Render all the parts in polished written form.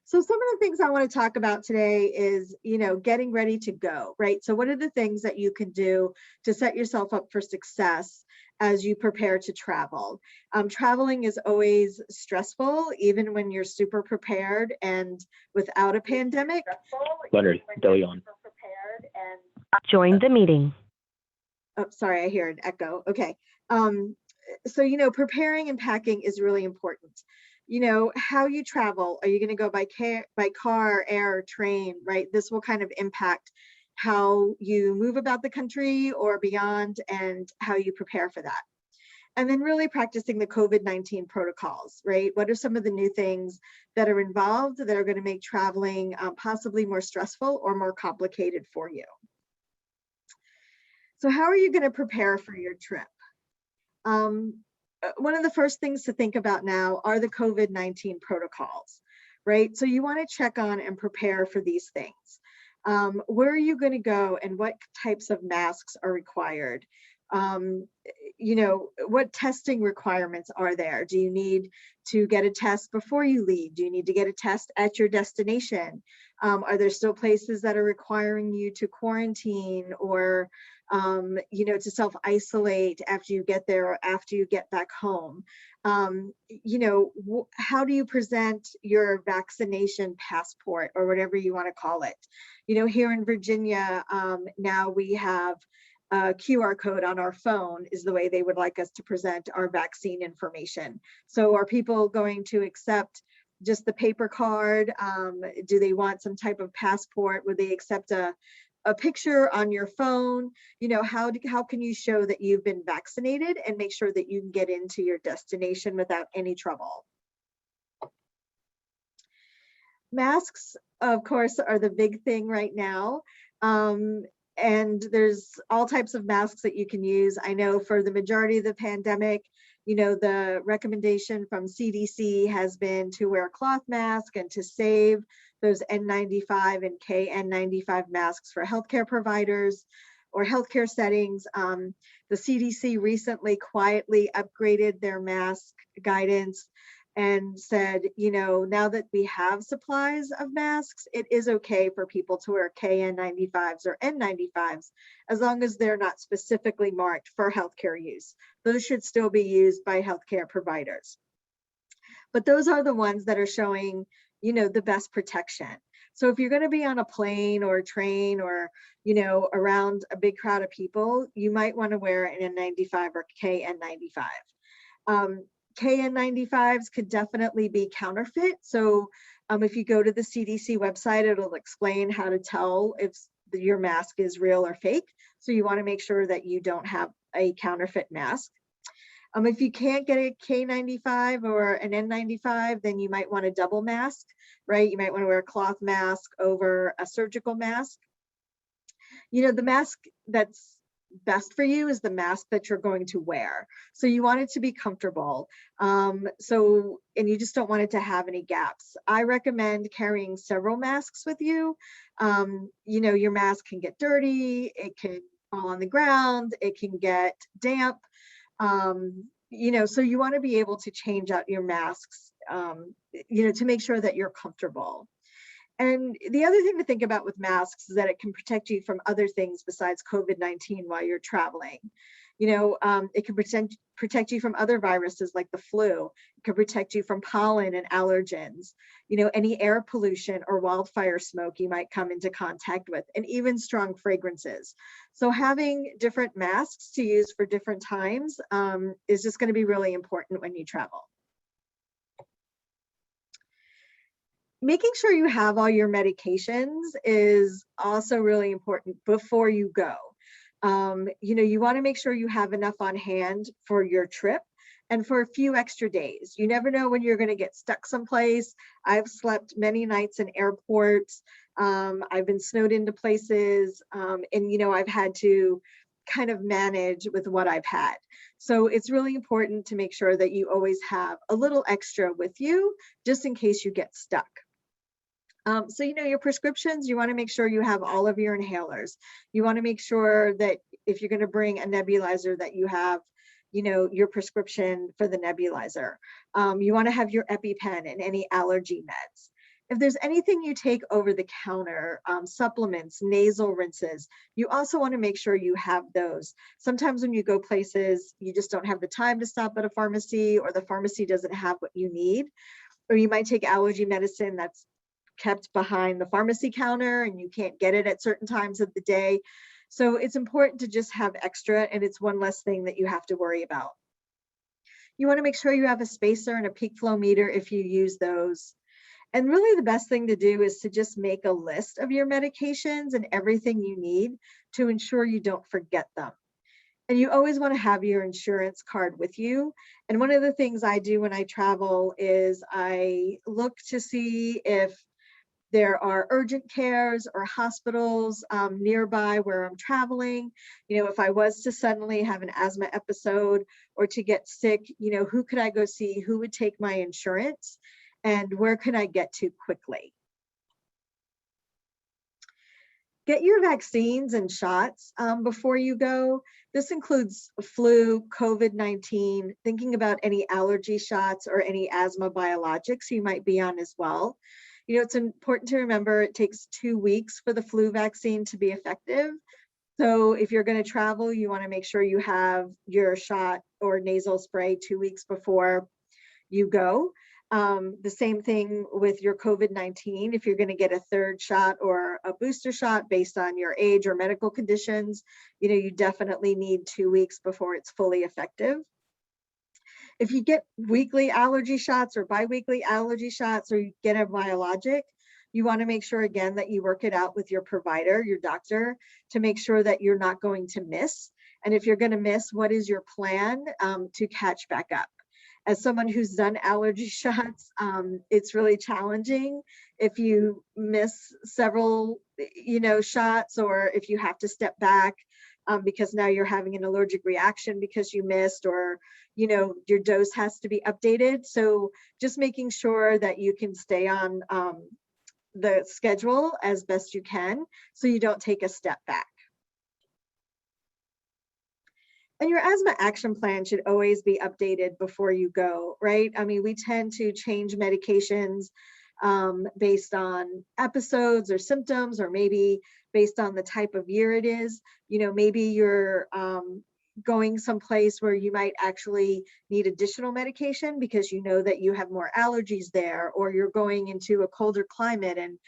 So some of the things I want to talk about today is, getting ready to go, right? So what are the things that you can do to set yourself up for success as you prepare to travel? Traveling is always stressful, even when you're super prepared and without a pandemic. Leonard, Delion. Join the meeting. Oh, sorry, I hear an echo. Okay. So, preparing and packing is really important. How you travel. Are you going to go by car, air, train, right? This will kind of impact how you move about the country or beyond and how you prepare for that. And then really practicing the COVID-19 protocols, right? What are some of the new things that are involved that are going to make traveling possibly more stressful or more complicated for you? So how are you going to prepare for your trip? One of the first things to think about now are the COVID-19 protocols, right? So you want to check on and prepare for these things. Where are you going to go and what types of masks are required? What testing requirements are there? Do you need to get a test before you leave? Do you need to get a test at your destination? Are there still places that are requiring you to quarantine or to self-isolate after you get there or after you get back home? How do you present your vaccination passport or whatever you want to call it? Here in Virginia, now we have a QR code on our phone is the way they would like us to present our vaccine information. So are people going to accept just the paper card? Do they want some type of passport? Would they accept a picture on your phone? How can you show that you've been vaccinated and make sure that you can get into your destination without any trouble? Masks, of course, are the big thing right now. And there's all types of masks that you can use. I know for the majority of the pandemic, the recommendation from CDC has been to wear a cloth mask and to save those N95 and KN95 masks for healthcare providers or healthcare settings. The CDC recently quietly upgraded their mask guidance and said, now that we have supplies of masks, it is okay for people to wear KN95s or N95s as long as they're not specifically marked for healthcare use. Those should still be used by healthcare providers. But those are the ones that are showing, the best protection. So if you're going to be on a plane or a train or, around a big crowd of people, you might want to wear an N95 or KN95. KN95s could definitely be counterfeit. So if you go to the CDC website, it'll explain how to tell if your mask is real or fake. So you want to make sure that you don't have a counterfeit mask. If you can't get a K95 or an N95, then you might want a double mask, right? You might want to wear a cloth mask over a surgical mask. The mask that's best for you is the mask that you're going to wear. So you want it to be comfortable. And you just don't want it to have any gaps. I recommend carrying several masks with you. Your mask can get dirty, it can fall on the ground, it can get damp. So you want to be able to change out your masks, to make sure that you're comfortable. And the other thing to think about with masks is that it can protect you from other things besides COVID-19 while you're traveling. It can protect you from other viruses like the flu. It can protect you from pollen and allergens, any air pollution or wildfire smoke you might come into contact with, and even strong fragrances. So having different masks to use for different times is just going to be really important when you travel. Making sure you have all your medications is also really important before you go. You want to make sure you have enough on hand for your trip and for a few extra days. You never know when you're going to get stuck someplace. I've slept many nights in airports. I've been snowed into places, and I've had to kind of manage with what I've had. So it's really important to make sure that you always have a little extra with you just in case you get stuck. Your prescriptions, you want to make sure you have all of your inhalers. You want to make sure that if you're going to bring a nebulizer that you have, your prescription for the nebulizer. You want to have your EpiPen and any allergy meds. If there's anything you take over the counter, supplements, nasal rinses, you also want to make sure you have those. Sometimes when you go places, you just don't have the time to stop at a pharmacy, or the pharmacy doesn't have what you need, or you might take allergy medicine that's kept behind the pharmacy counter and you can't get it at certain times of the day. So it's important to just have extra, and it's one less thing that you have to worry about. You want to make sure you have a spacer and a peak flow meter if you use those. And really the best thing to do is to just make a list of your medications and everything you need to ensure you don't forget them. And you always want to have your insurance card with you. And one of the things I do when I travel is I look to see if there are urgent cares or hospitals nearby where I'm traveling. If I was to suddenly have an asthma episode or to get sick, who could I go see? Who would take my insurance? And where can I get to quickly? Get your vaccines and shots before you go. This includes flu, COVID-19, thinking about any allergy shots or any asthma biologics you might be on as well. It's important to remember it takes 2 weeks for the flu vaccine to be effective. So if you're going to travel, you want to make sure you have your shot or nasal spray 2 weeks before you go. The same thing with your COVID-19. If you're going to get a third shot or a booster shot based on your age or medical conditions, you definitely need 2 weeks before it's fully effective. If you get weekly allergy shots or biweekly allergy shots, or you get a biologic, you want to make sure again that you work it out with your provider, your doctor, to make sure that you're not going to miss. And if you're going to miss, what is your plan to catch back up? As someone who's done allergy shots, it's really challenging if you miss several, shots, or if you have to step back because now you're having an allergic reaction because you missed, or, your dose has to be updated. So just making sure that you can stay on the schedule as best you can so you don't take a step back. And your asthma action plan should always be updated before you go, right? I mean, we tend to change medications based on episodes or symptoms, or maybe based on the type of year it is. Maybe you're going someplace where you might actually need additional medication because you know that you have more allergies there, or you're going into a colder climate and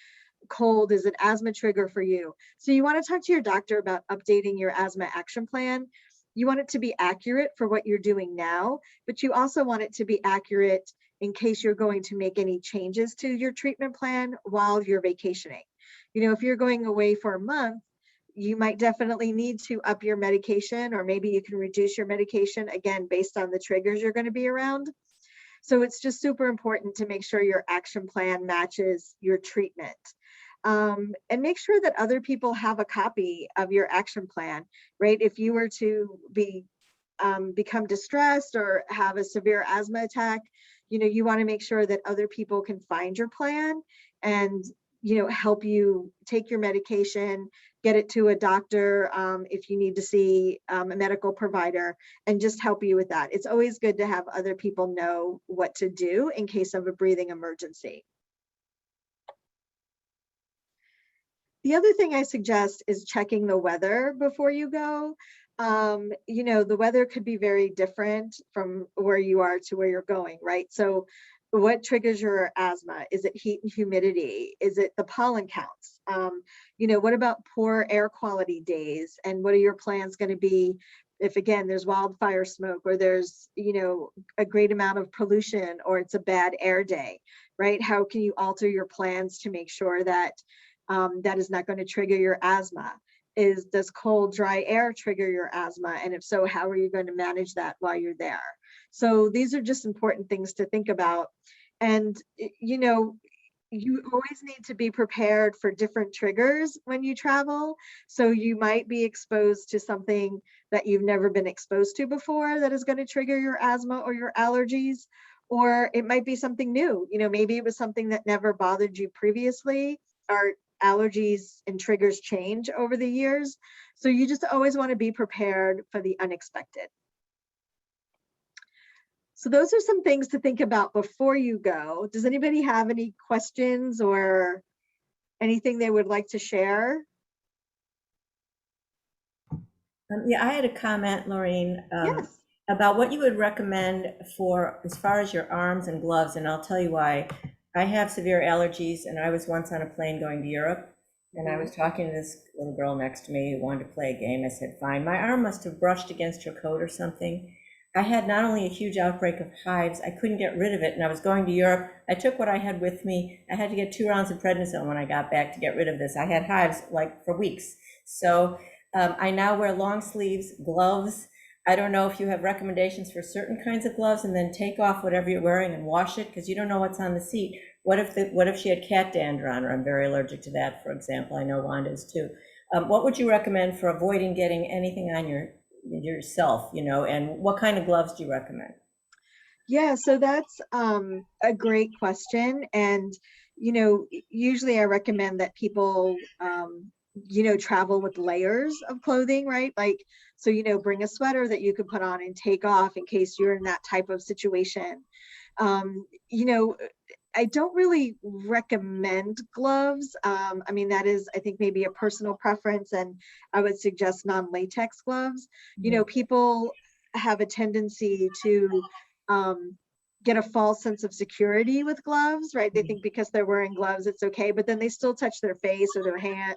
cold is an asthma trigger for you. So you want to talk to your doctor about updating your asthma action plan. You want it to be accurate for what you're doing now, but you also want it to be accurate in case you're going to make any changes to your treatment plan while you're vacationing. If you're going away for a month, you might definitely need to up your medication, or maybe you can reduce your medication, again, based on the triggers you're going to be around. So it's just super important to make sure your action plan matches your treatment. And make sure that other people have a copy of your action plan, right? If you were to become distressed or have a severe asthma attack, you want to make sure that other people can find your plan and, help you take your medication, get it to a doctor if you need to see a medical provider, and just help you with that. It's always good to have other people know what to do in case of a breathing emergency. The other thing I suggest is checking the weather before you go. The weather could be very different from where you are to where you're going, right? So what triggers your asthma? Is it heat and humidity? Is it the pollen counts? What about poor air quality days? And what are your plans going to be if, again, there's wildfire smoke, or there's, a great amount of pollution, or it's a bad air day, right? How can you alter your plans to make sure that that is not going to trigger your asthma? Does cold, dry air trigger your asthma? And if so, how are you going to manage that while you're there? So these are just important things to think about. And, you always need to be prepared for different triggers when you travel. So you might be exposed to something that you've never been exposed to before that is going to trigger your asthma or your allergies. Or it might be something new. Maybe it was something that never bothered you previously. Our allergies and triggers change over the years. So you just always want to be prepared for the unexpected. So those are some things to think about before you go. Does anybody have any questions or anything they would like to share? Yeah, I had a comment, Laureen, Yes. about what you would recommend for as far as your arms and gloves, and I'll tell you why. I have severe allergies, and I was once on a plane going to Europe, and I was talking to this little girl next to me who wanted to play a game. I said, fine. My arm must have brushed against her coat or something. I had not only a huge outbreak of hives, I couldn't get rid of it, and I was going to Europe. I took what I had with me. I had to get 2 rounds of prednisone when I got back to get rid of this. I had hives like for weeks. So I now wear long sleeves, gloves. I don't know if you have recommendations for certain kinds of gloves, and then take off whatever you're wearing and wash it, because you don't know what's on the seat. What if she had cat dander on her? I'm very allergic to that, for example. I know Wanda is too. What would you recommend for avoiding getting anything on yourself, and what kind of gloves do you recommend? Yeah, so that's a great question. And, usually I recommend that people, travel with layers of clothing, right? Like, so, bring a sweater that you could put on and take off in case you're in that type of situation. Um, you know, I don't really recommend gloves. I mean, that is, I think, maybe a personal preference, and I would suggest non-latex gloves. People have a tendency to um, get a false sense of security with gloves, right? They think because they're wearing gloves, it's okay, but then they still touch their face or their hand,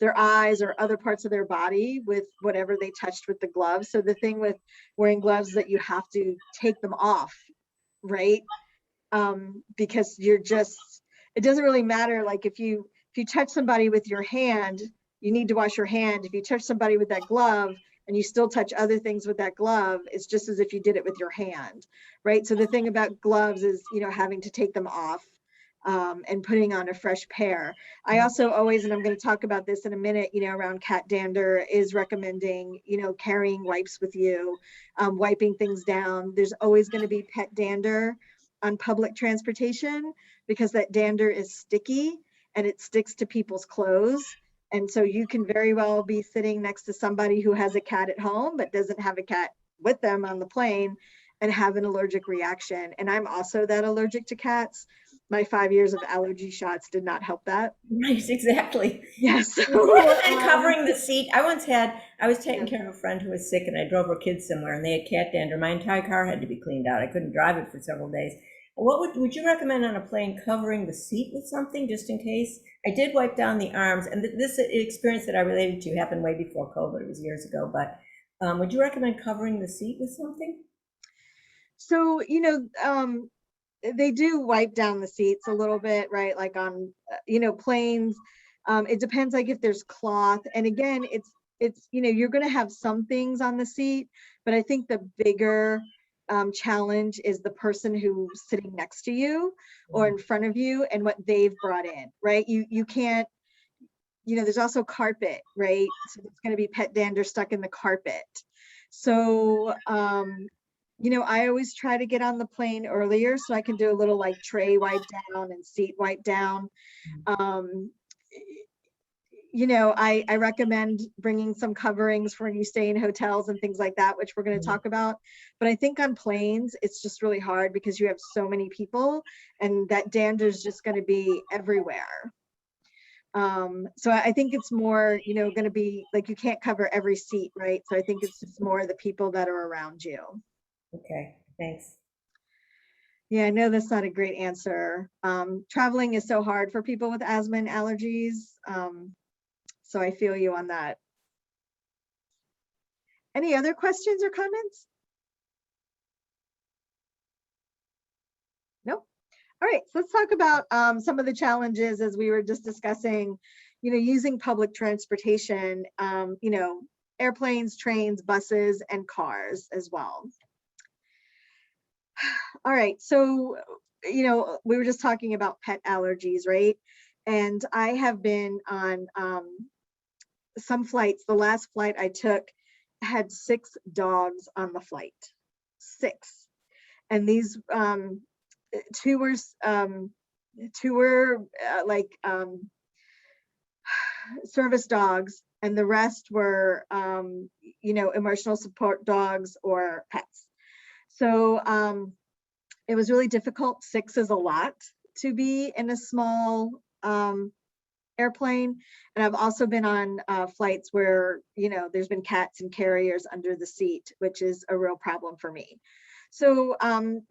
their eyes or other parts of their body with whatever they touched with the gloves. So the thing with wearing gloves is that you have to take them off, right? Because it doesn't really matter. Like if you touch somebody with your hand, you need to wash your hand. If you touch somebody with that glove and you still touch other things with that glove, it's just as if you did it with your hand, right? So the thing about gloves is, having to take them off and putting on a fresh pair. I also always, and I'm going to talk about this in a minute, around cat dander, is recommending, carrying wipes with you, wiping things down. There's always going to be pet dander on public transportation because that dander is sticky and it sticks to people's clothes. And so you can very well be sitting next to somebody who has a cat at home but doesn't have a cat with them on the plane and have an allergic reaction. And I'm also that allergic to cats. My 5 years of allergy shots did not help that. Right, exactly. Yes. And covering the seat. I was taking Yeah. care of a friend who was sick, and I drove her kids somewhere, and they had cat dander. My entire car had to be cleaned out. I couldn't drive it for several days. What would you recommend on a plane, covering the seat with something just in case? I did wipe down the arms, and this experience that I related to happened way before COVID. It was years ago, but would you recommend covering the seat with something? So, they do wipe down the seats a little bit, right? Like on, planes. It depends, like if there's cloth. And again, it's you're going to have some things on the seat, but I think the bigger challenge is the person who's sitting next to you or in front of you and what they've brought in, right? You can't, there's also carpet, right? So there's going to be pet dander stuck in the carpet. So, I always try to get on the plane earlier so I can do a little like tray wipe down and seat wipe down. Um, I recommend bringing some coverings for when you stay in hotels and things like that, which we're going to talk about. But I think on planes, it's just really hard because you have so many people and that dander is just going to be everywhere. So I think it's more, going to be like you can't cover every seat, right? So I think it's just more the people that are around you. Okay, thanks. Yeah, I know that's not a great answer. Traveling is so hard for people with asthma and allergies. So I feel you on that. Any other questions or comments? Nope. All right, so let's talk about some of the challenges as we were just discussing, using public transportation, airplanes, trains, buses, and cars as well. All right, so, we were just talking about pet allergies, right? And I have been on some flights. The last flight I took had 6 dogs on the flight, 6. And these 2 were like service dogs, and the rest were emotional support dogs or pets. So it was really difficult. 6 is a lot to be in a small airplane. And I've also been on flights where, there's been cats and carriers under the seat, which is a real problem for me. So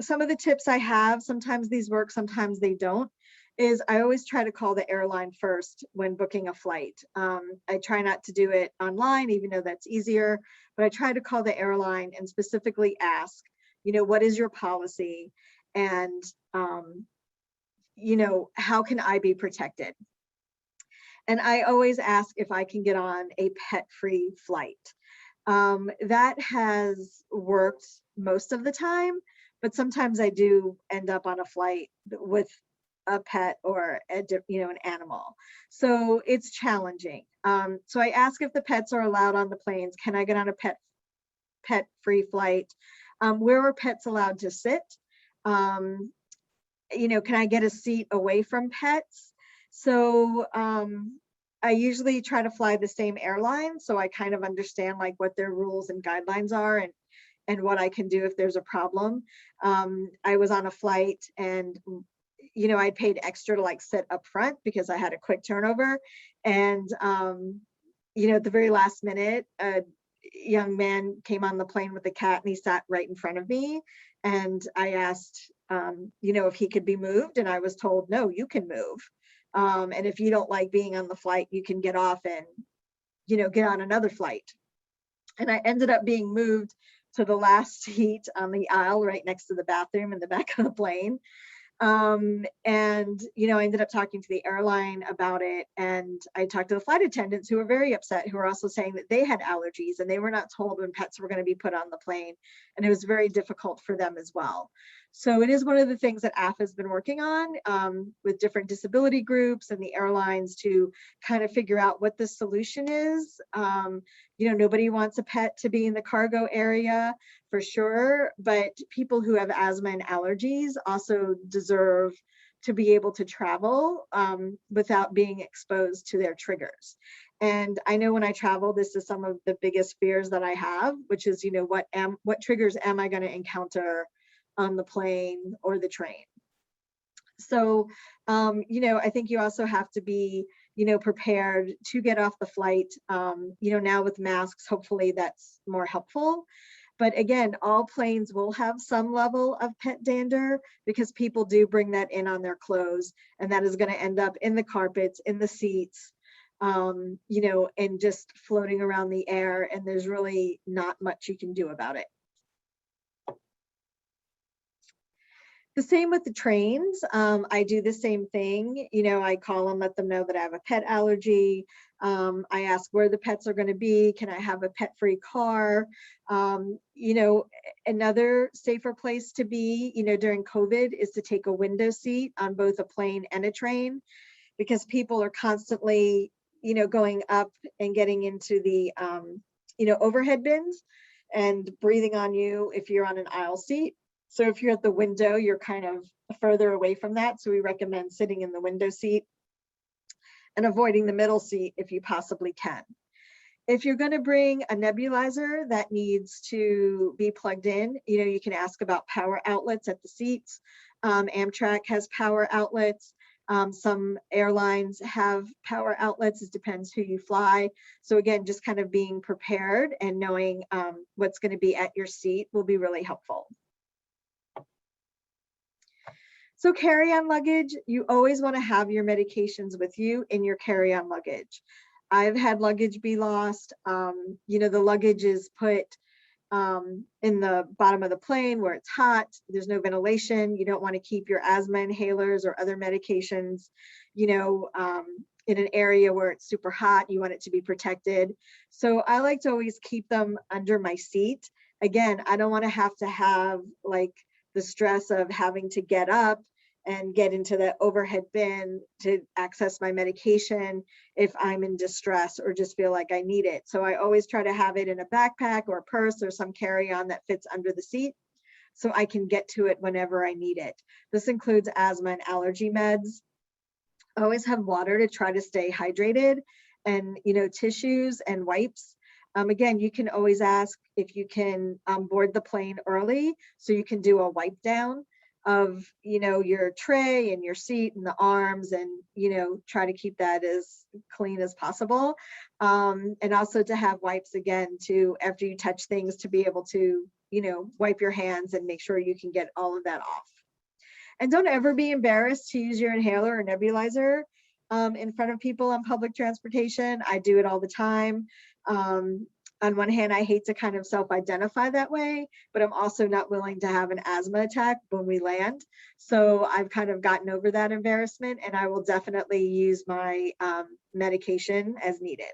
some of the tips I have, sometimes these work, sometimes they don't, is I always try to call the airline first when booking a flight. I try not to do it online, even though that's easier, but I try to call the airline and specifically ask, what is your policy? And, how can I be protected? And I always ask if I can get on a pet-free flight. That has worked most of the time, but sometimes I do end up on a flight with a pet or an animal. So it's challenging. So I ask if the pets are allowed on the planes. Can I get on a pet-free flight? Where are pets allowed to sit? Can I get a seat away from pets? So I usually try to fly the same airline, so I kind of understand like what their rules and guidelines are and what I can do if there's a problem. I was on a flight and I paid extra to like sit up front because I had a quick turnover. And at the very last minute, a young man came on the plane with a cat and he sat right in front of me. And I asked, if he could be moved. And I was told, no, you can move. And if you don't like being on the flight, you can get off and, get on another flight. And I ended up being moved to the last seat on the aisle right next to the bathroom in the back of the plane. I ended up talking to the airline about it, and I talked to the flight attendants who were very upset, who were also saying that they had allergies and they were not told when pets were going to be put on the plane, and it was very difficult for them as well. So it is one of the things that AF has been working on with different disability groups and the airlines to kind of figure out what the solution is. Nobody wants a pet to be in the cargo area for sure, but people who have asthma and allergies also deserve to be able to travel without being exposed to their triggers. And I know when I travel, this is some of the biggest fears that I have, which is, what triggers am I going to encounter on the plane or the train? So, I think you also have to be, prepared to get off the flight. Now with masks, hopefully that's more helpful. But again, all planes will have some level of pet dander because people do bring that in on their clothes, and that is going to end up in the carpets, in the seats, and just floating around the air. And there's really not much you can do about it. The same with the trains. I do the same thing. I call and let them know that I have a pet allergy. I ask where the pets are going to be. Can I have a pet-free car? Another safer place to be, during COVID is to take a window seat on both a plane and a train, because people are constantly, going up and getting into the, overhead bins and breathing on you if you're on an aisle seat. So if you're at the window, you're kind of further away from that. So we recommend sitting in the window seat and avoiding the middle seat if you possibly can. If you're going to bring a nebulizer that needs to be plugged in, you can ask about power outlets at the seats. Amtrak has power outlets. Some airlines have power outlets. It depends who you fly. So again, just kind of being prepared and knowing what's going to be at your seat will be really helpful. So carry-on luggage, you always want to have your medications with you in your carry-on luggage. I've had luggage be lost. The luggage is put in the bottom of the plane where it's hot. There's no ventilation. You don't want to keep your asthma inhalers or other medications, in an area where it's super hot. You want it to be protected. So I like to always keep them under my seat. Again, I don't want to have like the stress of having to get up and get into the overhead bin to access my medication if I'm in distress or just feel like I need it. So I always try to have it in a backpack or a purse or some carry-on that fits under the seat so I can get to it whenever I need it. This includes asthma and allergy meds. I always have water to try to stay hydrated, and tissues and wipes. Again, you can always ask if you can board the plane early so you can do a wipe down of, your tray and your seat and the arms, and, try to keep that as clean as possible. And also to have wipes again to, after you touch things, to be able to, wipe your hands and make sure you can get all of that off. And don't ever be embarrassed to use your inhaler or nebulizer in front of people on public transportation. I do it all the time. On one hand, I hate to kind of self-identify that way, but I'm also not willing to have an asthma attack when we land. So I've kind of gotten over that embarrassment, and I will definitely use my medication as needed.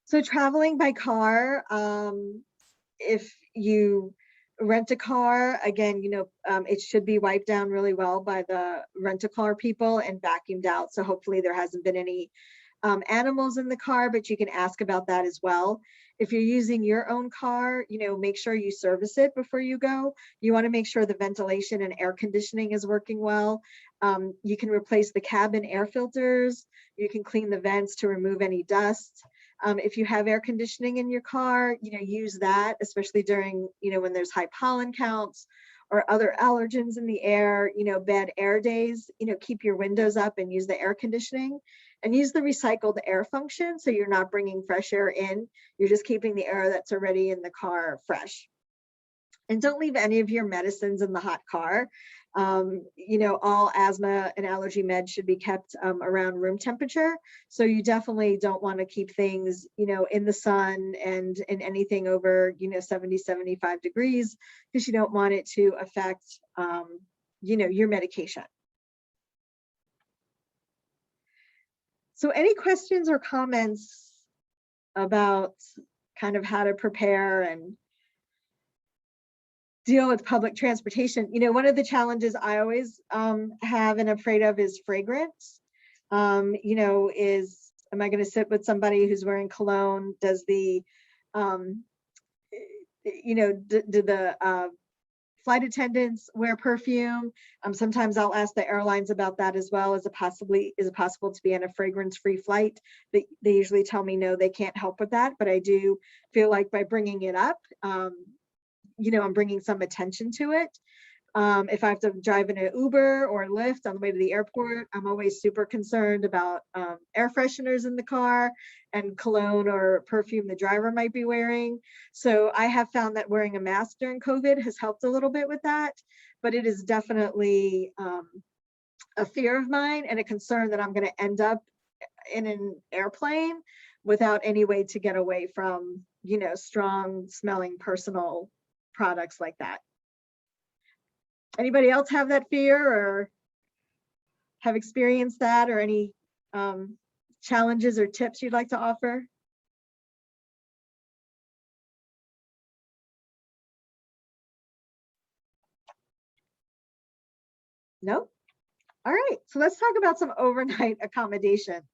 So traveling by car, if you rent a car, again, it should be wiped down really well by the rent-a-car people and vacuumed out. So hopefully there hasn't been any animals in the car, but you can ask about that as well. If you're using your own car, make sure you service it before you go. You want to make sure the ventilation and air conditioning is working well. You can replace the cabin air filters. You can clean the vents to remove any dust. If you have air conditioning in your car, use that, especially during, when there's high pollen counts or other allergens in the air, bad air days, keep your windows up and use the air conditioning, and use the recycled air function. So you're not bringing fresh air in, you're just keeping the air that's already in the car fresh. And don't leave any of your medicines in the hot car. All asthma and allergy meds should be kept around room temperature. So you definitely don't want to keep things, in the sun and in anything over, 70, 75 degrees, because you don't want it to affect, your medication. So any questions or comments about kind of how to prepare and deal with public transportation? One of the challenges I always have and afraid of is fragrance. Am I going to sit with somebody who's wearing cologne? Does the, do the flight attendants wear perfume? Sometimes I'll ask the airlines about that as well. Is it possible to be on a fragrance-free flight? They usually tell me no, they can't help with that, but I do feel like by bringing it up, I'm bringing some attention to it. If I have to drive in an Uber or Lyft on the way to the airport, I'm always super concerned about air fresheners in the car and cologne or perfume the driver might be wearing. So I have found that wearing a mask during COVID has helped a little bit with that, but it is definitely a fear of mine and a concern that I'm going to end up in an airplane without any way to get away from, strong smelling personal products like that. Anybody else have that fear or have experienced that, or any challenges or tips you'd like to offer? No? All right, so let's talk about some overnight accommodations.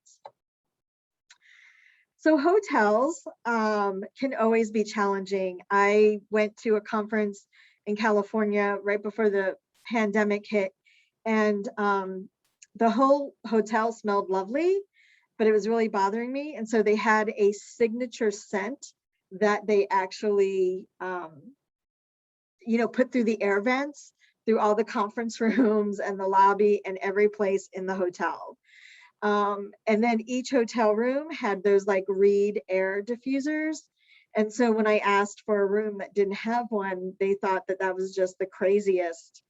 So hotels can always be challenging. I went to a conference in California right before the pandemic hit, and the whole hotel smelled lovely, but it was really bothering me. And so they had a signature scent that they actually, put through the air vents, through all the conference rooms and the lobby and every place in the hotel. And then each hotel room had those like Reed air diffusers. And so when I asked for a room that didn't have one, they thought that that was just the craziest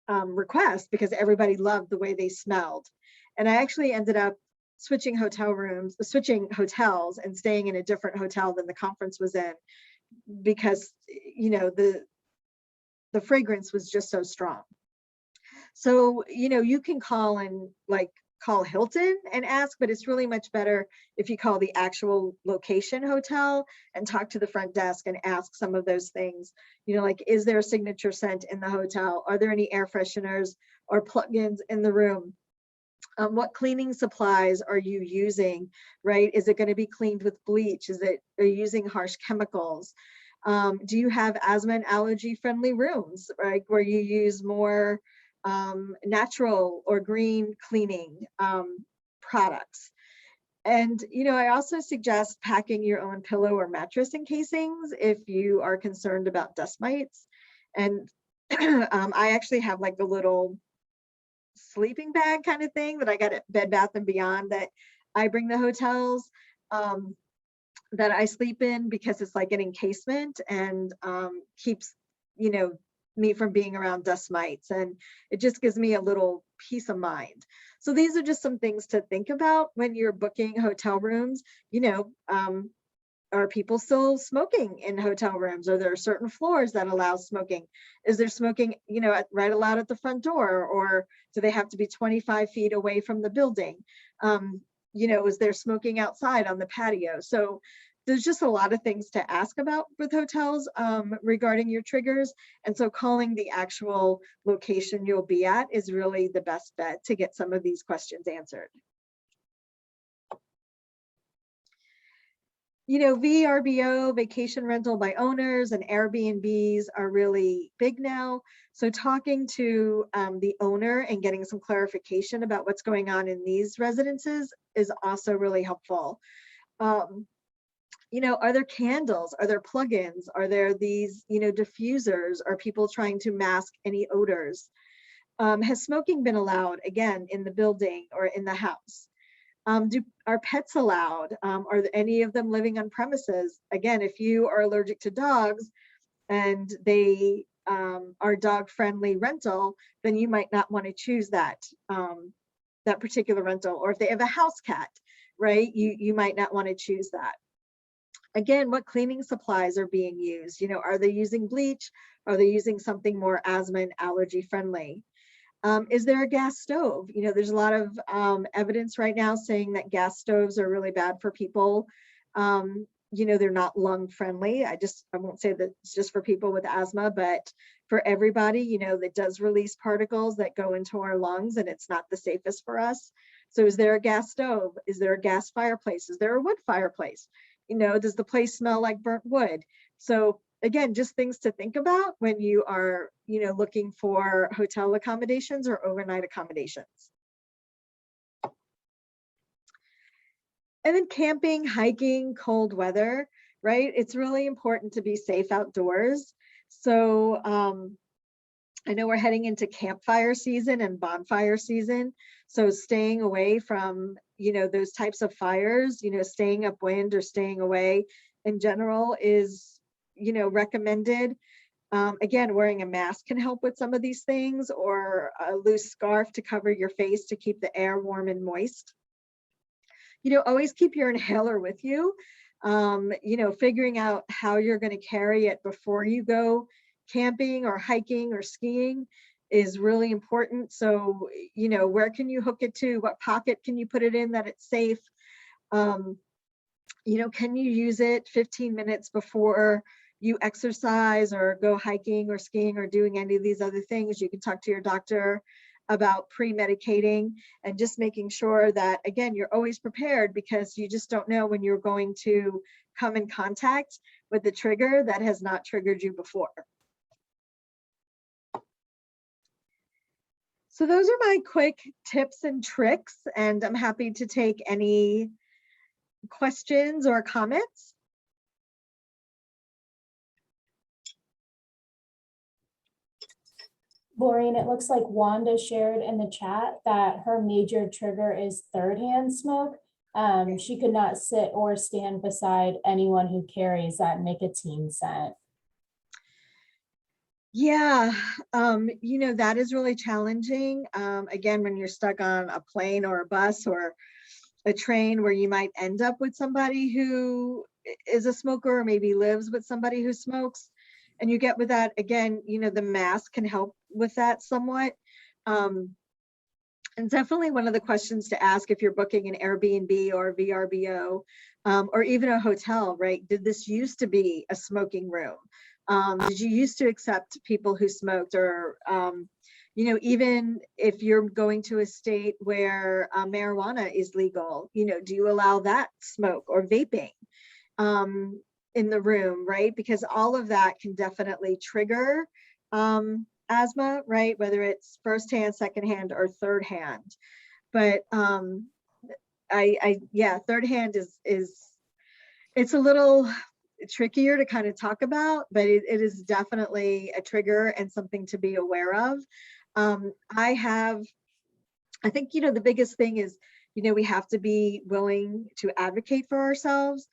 request, because everybody loved the way they smelled. And I actually ended up switching hotels and staying in a different hotel than the conference was in, because, the fragrance was just so strong. So, you can call Hilton and ask, but it's really much better if you call the actual location hotel and talk to the front desk and ask some of those things. Is there a signature scent in the hotel? Are there any air fresheners or plugins in the room? What cleaning supplies are you using, right? Is it going to be cleaned with bleach? Are you using harsh chemicals? Do you have asthma and allergy friendly rooms, right, where you use more natural or green cleaning products? And, I also suggest packing your own pillow or mattress encasings if you are concerned about dust mites. And I actually have like the little sleeping bag kind of thing that I got at Bed Bath and Beyond that I bring to hotels, that I sleep in, because it's like an encasement and keeps, you know, me from being around dust mites, and it just gives me a little peace of mind. So these are just some things to think about when you're booking hotel rooms. Are people still smoking in hotel rooms? Are there certain floors that allow smoking? Is there smoking, right allowed at the front door, or do they have to be 25 feet away from the building? Is there smoking outside on the patio? So there's just a lot of things to ask about with hotels, regarding your triggers. And so calling the actual location you'll be at is really the best bet to get some of these questions answered. VRBO, vacation rental by owners, and Airbnbs are really big now. So talking to the owner and getting some clarification about what's going on in these residences is also really helpful. Are there candles? Are there plugins? Are there these, diffusers? Are people trying to mask any odors? Has smoking been allowed, again, in the building or in the house? Are pets allowed? Are any of them living on premises? Again, if you are allergic to dogs and they are dog-friendly rental, then you might not want to choose that particular rental. Or if they have a house cat, right, you might not want to choose that. Again, what cleaning supplies are being used? Are they using bleach? Are they using something more asthma and allergy friendly? Is there a gas stove? There's a lot of evidence right now saying that gas stoves are really bad for people. They're not lung friendly. I won't say that it's just for people with asthma, but for everybody, that does release particles that go into our lungs, and it's not the safest for us. So is there a gas stove? Is there a gas fireplace? Is there a wood fireplace? Does the place smell like burnt wood? So again, just things to think about when you are, looking for hotel accommodations or overnight accommodations. And then camping, hiking, cold weather, right? It's really important to be safe outdoors. So I know we're heading into campfire season and bonfire season. So staying away from, those types of fires, staying upwind or staying away in general is, recommended. Again, wearing a mask can help with some of these things, or a loose scarf to cover your face to keep the air warm and moist. Always keep your inhaler with you. Figuring out how you're going to carry it before you go camping or hiking or skiing is really important. So, where can you hook it to? What pocket can you put it in that it's safe? Can you use it 15 minutes before you exercise or go hiking or skiing or doing any of these other things? You can talk to your doctor about pre-medicating and just making sure that, again, you're always prepared, because you just don't know when you're going to come in contact with the trigger that has not triggered you before. So those are my quick tips and tricks, and I'm happy to take any questions or comments. Maureen, it looks like Wanda shared in the chat that her major trigger is third-hand smoke. She could not sit or stand beside anyone who carries that nicotine scent. Yeah, that is really challenging. Again, when you're stuck on a plane or a bus or a train where you might end up with somebody who is a smoker, or maybe lives with somebody who smokes, and you get with that, again, the mask can help with that somewhat. And definitely one of the questions to ask if you're booking an Airbnb or VRBO, or even a hotel, right? Did this used to be a smoking room? Did you used to accept people who smoked? Or, even if you're going to a state where marijuana is legal, do you allow that smoke or vaping in the room, right? Because all of that can definitely trigger asthma, right? Whether it's firsthand, secondhand, or third hand. But Yeah, third hand is it's a little trickier to kind of talk about, but it is definitely a trigger and something to be aware of. I think, the biggest thing is, we have to be willing to advocate for ourselves.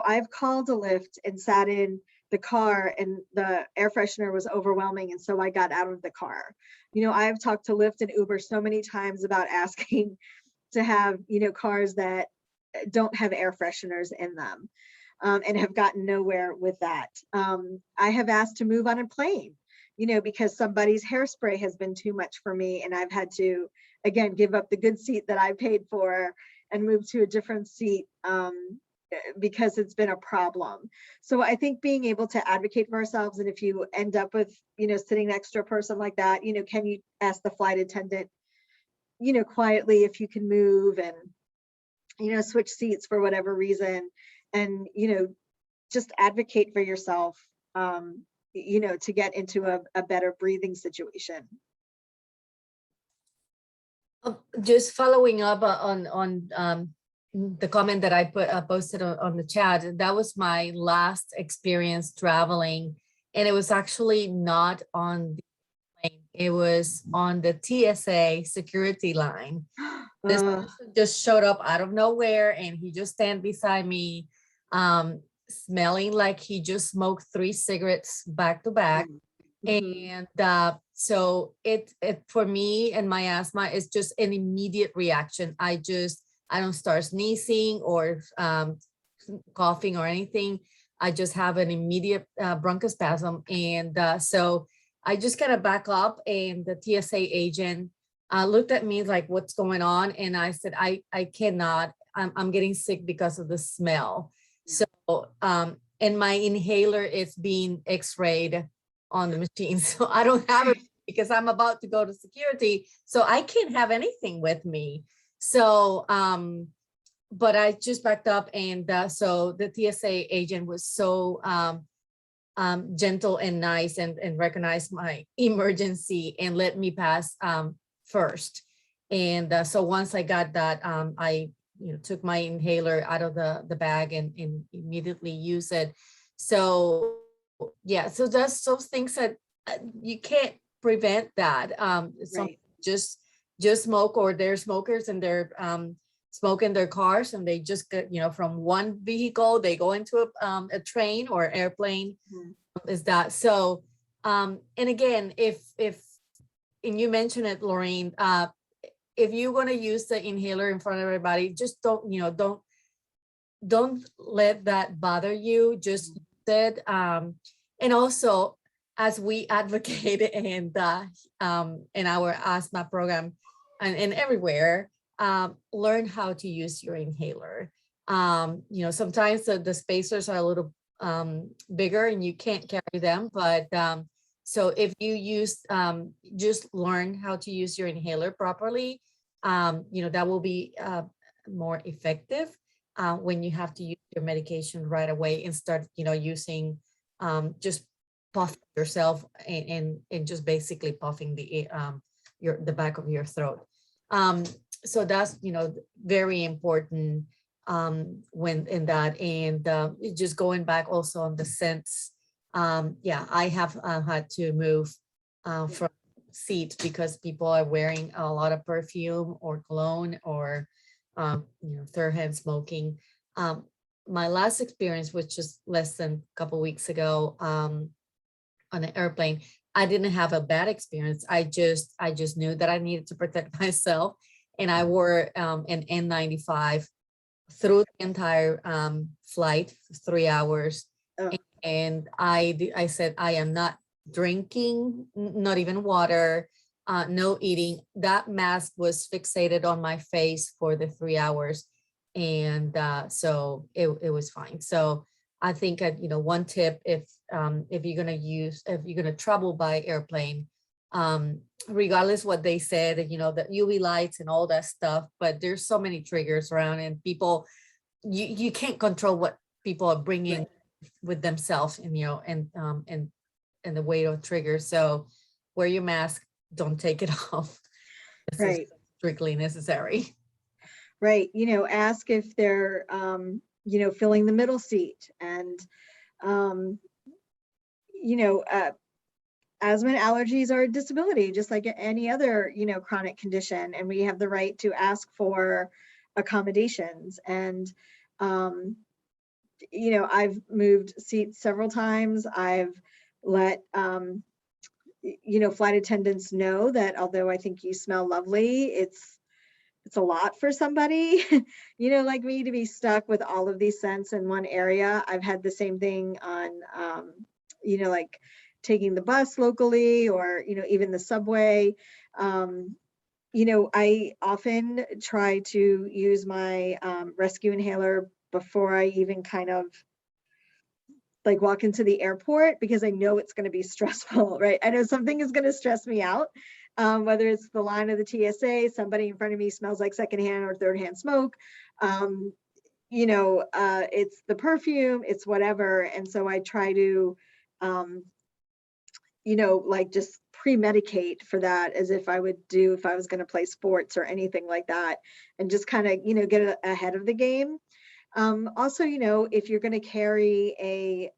I've called a Lyft and sat in the car and the air freshener was overwhelming. And so I got out of the car. I've talked to Lyft and Uber so many times about asking to have, cars that don't have air fresheners in them, and have gotten nowhere with that. I have asked to move on a plane, because somebody's hairspray has been too much for me. And I've had to, again, give up the good seat that I paid for and move to a different seat, because it's been a problem. So I think being able to advocate for ourselves, and if you end up with, sitting next to a person like that, can you ask the flight attendant, quietly if you can move, and, switch seats for whatever reason, and, just advocate for yourself, to get into a better breathing situation. Just following up on the comment that I posted on the chat, that was my last experience traveling, and it was actually not on the plane. It was on the TSA security line. This person just showed up out of nowhere, and he just stand beside me, smelling like he just smoked 3 cigarettes back to back. And so it for me and my asthma is just an immediate reaction. I don't start sneezing or coughing or anything. I just have an immediate bronchospasm. And so I just kind of back up, and the TSA agent looked at me like, what's going on? And I said, I cannot, I'm getting sick because of the smell. So, and my inhaler is being x-rayed on the machine. So I don't have it because I'm about to go to security. So I can't have anything with me. So, but I just backed up, and so the TSA agent was so gentle and nice, and recognized my emergency and let me pass first. And so once I got that, I took my inhaler out of the bag and immediately used it. So yeah, so that's those things that you can't prevent that. Some Right. just smoke, or they're smokers and they're smoking their cars, and they just get, from one vehicle, they go into a train or airplane. Is that so? And again, if and you mentioned it, Lorraine, if you're going to use the inhaler in front of everybody, just don't let that bother you. Just use it. And also, as we advocate in our asthma program and everywhere, learn how to use your inhaler. Sometimes the spacers are a little bigger and you can't carry them, but so if you use, just learn how to use your inhaler properly, that will be more effective when you have to use your medication right away, and start, using just puff yourself and just basically puffing the back of your throat. So that's, very important when in that. And just going back also on the scents. Yeah, I have had to move from seats because people are wearing a lot of perfume or cologne or third hand smoking. My last experience, which is less than a couple weeks ago, on an airplane, I didn't have a bad experience. I just knew that I needed to protect myself, and I wore an N95 through the entire flight, 3 hours. Oh. And I said, I am not drinking, not even water, no eating. That mask was fixated on my face for the 3 hours. And so it was fine. So I think, one tip, if you're gonna travel by airplane, regardless what they said, the UV lights and all that stuff, but there's so many triggers around, and people, you can't control what people are bringing with themselves, and and the weight of triggers. So wear your mask, don't take it off. This is strictly necessary. right? Ask if they're, filling the middle seat, and, um, you know, uh, asthma and allergies are a disability, just like any other, chronic condition, and we have the right to ask for accommodations. And, um, I've moved seats several times. I've let, flight attendants know that although I think you smell lovely, it's a lot for somebody, like me, to be stuck with all of these scents in one area. I've had the same thing on, like taking the bus locally, or, even the subway. Um, I often try to use my rescue inhaler before I even kind of like walk into the airport, because I know it's going to be stressful, right? I know something is going to stress me out, whether it's the line of the TSA, somebody in front of me smells like secondhand or thirdhand smoke. Um, it's the perfume, it's whatever. And so I try to, um, like just pre-medicate for that, as if I would do if I was going to play sports or anything like that, and just kind of, get ahead of the game. Also, if you're going to carry a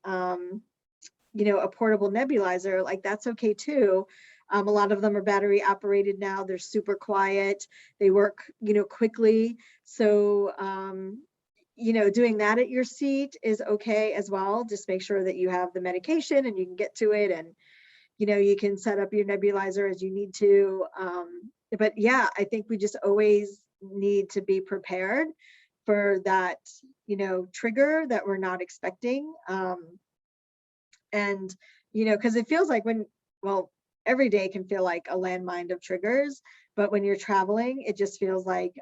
portable nebulizer, like that's okay too. A lot of them are battery operated now. They're super quiet. They work, quickly. So, doing that at your seat is okay as well. Just make sure that you have the medication and you can get to it, and, you can set up your nebulizer as you need to. But yeah, I think we just always need to be prepared for that, trigger that we're not expecting. And, because it feels like well, every day can feel like a landmine of triggers, but when you're traveling, it just feels like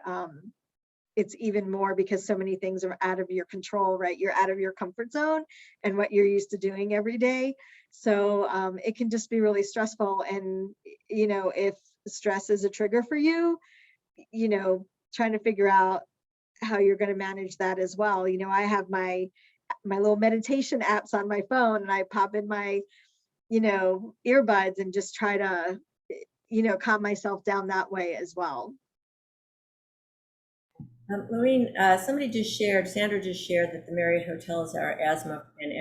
it's even more, because so many things are out of your control, right? You're out of your comfort zone and what you're used to doing every day. So it can just be really stressful. And, if stress is a trigger for you, trying to figure out how you're going to manage that as well. I have my little meditation apps on my phone, and I pop in my, earbuds, and just try to, calm myself down that way as well. Maureen, somebody just shared, Sandra just shared that the Marriott hotels are asthma and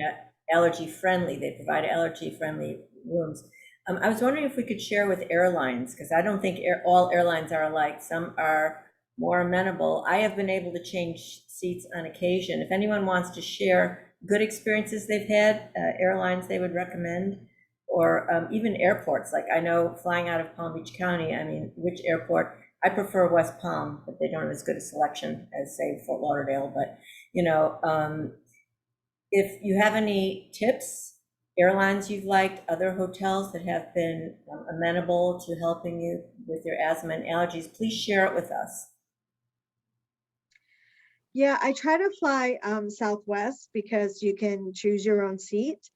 allergy friendly. They provide allergy friendly rooms. I was wondering if we could share with airlines, because I don't think all airlines are alike. Some are more amenable. I have been able to change seats on occasion. If anyone wants to share good experiences they've had, airlines they would recommend, or even airports. Like I know flying out of Palm Beach County, I mean, which airport? I prefer West Palm, but they don't have as good a selection as, say, Fort Lauderdale. But, if you have any tips, airlines you've liked, other hotels that have been amenable to helping you with your asthma and allergies, please share it with us. Yeah, I try to fly Southwest, because you can choose your own seat.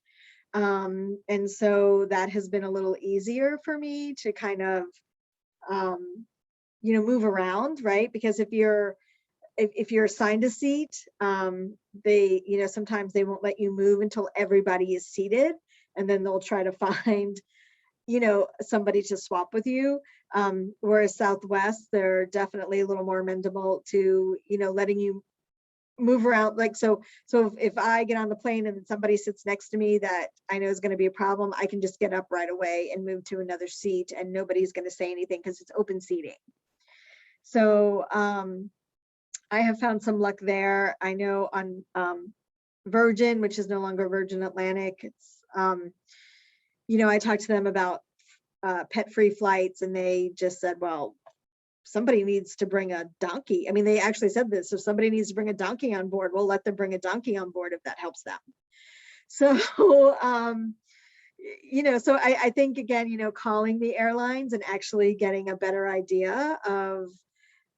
And so that has been a little easier for me to kind of, move around, right? Because if you're assigned a seat, they, sometimes they won't let you move until everybody is seated, and then they'll try to find, somebody to swap with you. Whereas Southwest, they're definitely a little more amenable to, letting you move around. Like, so if I get on the plane and somebody sits next to me that I know is going to be a problem, I can just get up right away and move to another seat, and nobody's going to say anything, because it's open seating. So, I have found some luck there. I know on Virgin, which is no longer Virgin Atlantic, it's, I talked to them about pet-free flights, and they just said, well, somebody needs to bring a donkey. I mean, they actually said this: if somebody needs to bring a donkey on board, we'll let them bring a donkey on board if that helps them. So, so I think, again, calling the airlines and actually getting a better idea of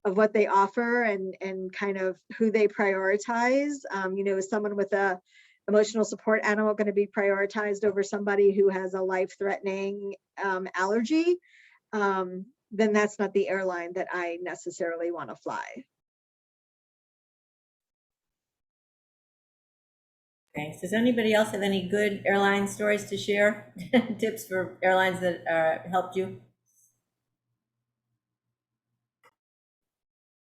what they offer, and kind of who they prioritize. Is someone with a emotional support animal going to be prioritized over somebody who has a life-threatening allergy? Then that's not the airline that I necessarily want to fly. Thanks. Does anybody else have any good airline stories to share? Tips for airlines that helped you?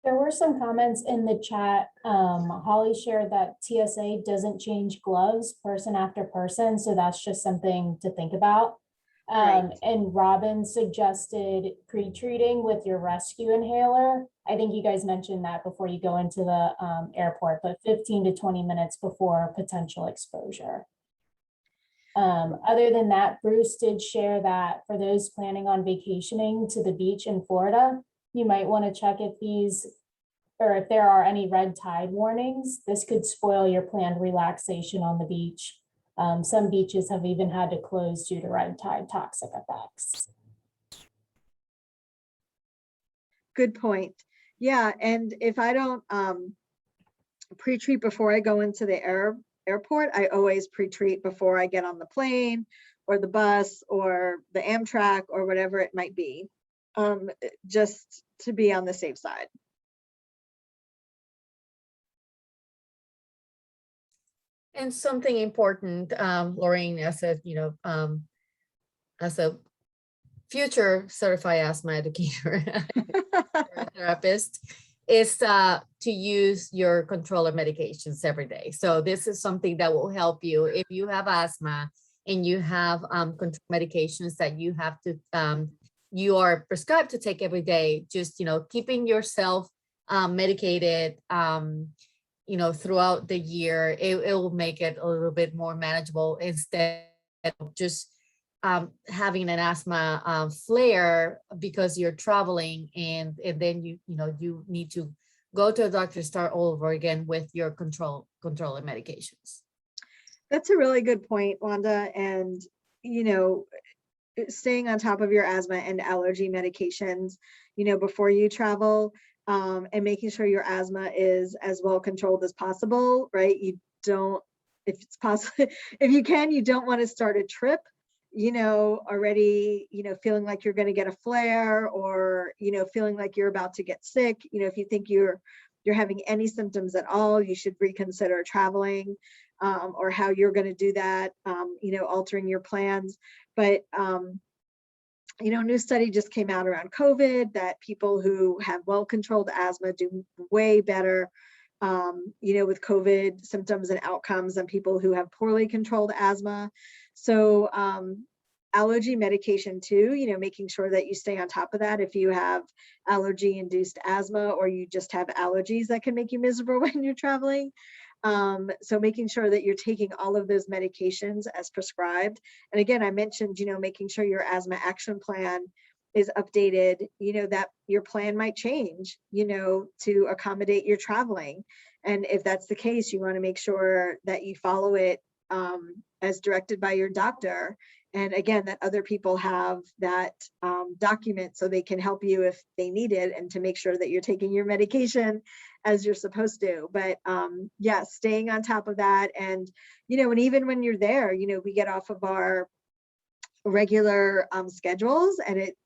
There were some comments in the chat. Holly shared that TSA doesn't change gloves person after person, so that's just something to think about. Right. And Robin suggested pre-treating with your rescue inhaler. I think you guys mentioned that before you go into the airport, but 15 to 20 minutes before potential exposure. Other than that, Bruce did share that for those planning on vacationing to the beach in Florida, you might want to check if these, or if there are any red tide warnings. This could spoil your planned relaxation on the beach. Some beaches have even had to close due to red tide toxic effects. Good point. Yeah, and if I don't pre-treat before I go into the airport, I always pre-treat before I get on the plane or the bus or the Amtrak or whatever it might be, just to be on the safe side. And something important, Lorraine, as a, as a future certified asthma educator, therapist, is to use your controller medications every day. So this is something that will help you if you have asthma and you have control medications that you have to, you are prescribed to take every day. Just, keeping yourself medicated, throughout the year, it will make it a little bit more manageable instead of just having an asthma flare because you're traveling and then you need to go to a doctor, start all over again with your controller medications. That's a really good point, Wanda. And, staying on top of your asthma and allergy medications, before you travel, and making sure your asthma is as well controlled as possible, right? You don't, if it's possible, if you can, you don't want to start a trip, already, feeling like you're going to get a flare or, feeling like you're about to get sick. If you think you're having any symptoms at all, you should reconsider traveling, or how you're going to do that, altering your plans. But, new study just came out around COVID that people who have well-controlled asthma do way better, with COVID symptoms and outcomes than people who have poorly controlled asthma. So allergy medication too, making sure that you stay on top of that if you have allergy-induced asthma or you just have allergies that can make you miserable when you're traveling. So making sure that you're taking all of those medications as prescribed. And again, I mentioned, making sure your asthma action plan is updated, that your plan might change, to accommodate your traveling. And if that's the case, you want to make sure that you follow it as directed by your doctor. And again, that other people have that document so they can help you if they need it, and to make sure that you're taking your medication as you're supposed to. But yeah, staying on top of that. And, and even when you're there, we get off of our regular schedules, and it,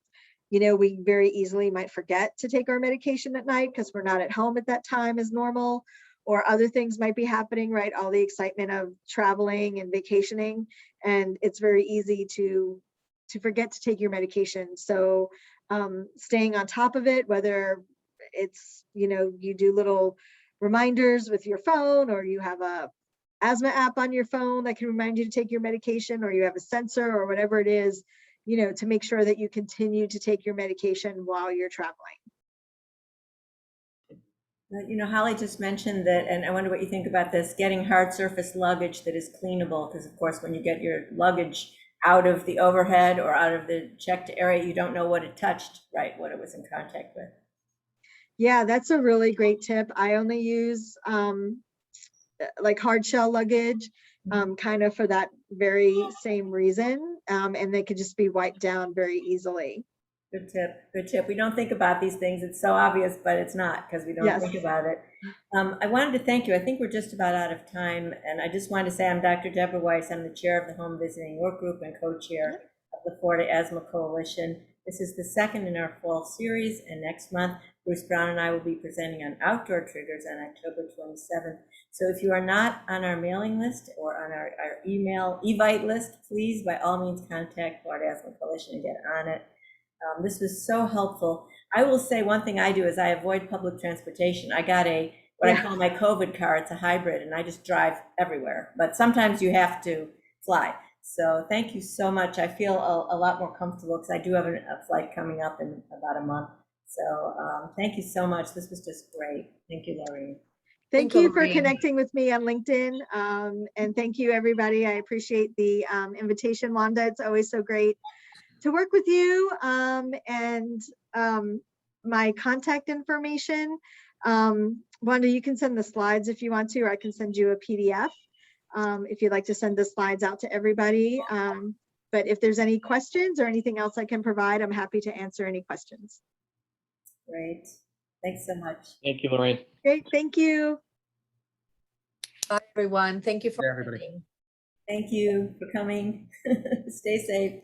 we very easily might forget to take our medication at night because we're not at home at that time as normal, or other things might be happening, right? All the excitement of traveling and vacationing. And it's very easy to forget to take your medication. So staying on top of it, whether it's, you do little reminders with your phone, or you have a asthma app on your phone that can remind you to take your medication, or you have a sensor or whatever it is, to make sure that you continue to take your medication while you're traveling. Holly just mentioned that, and I wonder what you think about this, getting hard surface luggage that is cleanable, because of course, when you get your luggage out of the overhead or out of the checked area, you don't know what it touched, right? What it was in contact with. Yeah, that's a really great tip. I only use like hard shell luggage, kind of for that very same reason. And they could just be wiped down very easily. Good tip, good tip. We don't think about these things. It's so obvious, but it's not, because we don't think about it. I wanted to thank you. I think we're just about out of time. And I just wanted to say I'm Dr. Deborah Weiss. I'm the chair of the Home Visiting Work Group and co-chair of the Florida Asthma Coalition. This is the second in our fall series. And next month, Bruce Brown and I will be presenting on outdoor triggers on October 27th. So if you are not on our mailing list or on our email Evite list, please, by all means, contact Florida Asthma Coalition and get on it. This was so helpful. I will say one thing I do is I avoid public transportation. I got what I Yeah. call my COVID car. It's a hybrid, and I just drive everywhere. But sometimes you have to fly. So thank you so much. I feel a lot more comfortable because I do have a flight coming up in about a month. So thank you so much. This was just great. Thank you, Lorraine. Thank Thank you, you for Lorraine. connecting with me on LinkedIn. And thank you, everybody. I appreciate the invitation, Wanda. It's always so great to work with you. And my contact information, Wanda, you can send the slides if you want to, or I can send you a PDF if you'd like to send the slides out to everybody. But if there's any questions or anything else I can provide, I'm happy to answer any questions. Great. Thanks so much. Thank you, Lorraine. Great, thank you. Bye, everyone. Thank you for Bye, everybody. coming. Thank you for coming. Stay safe.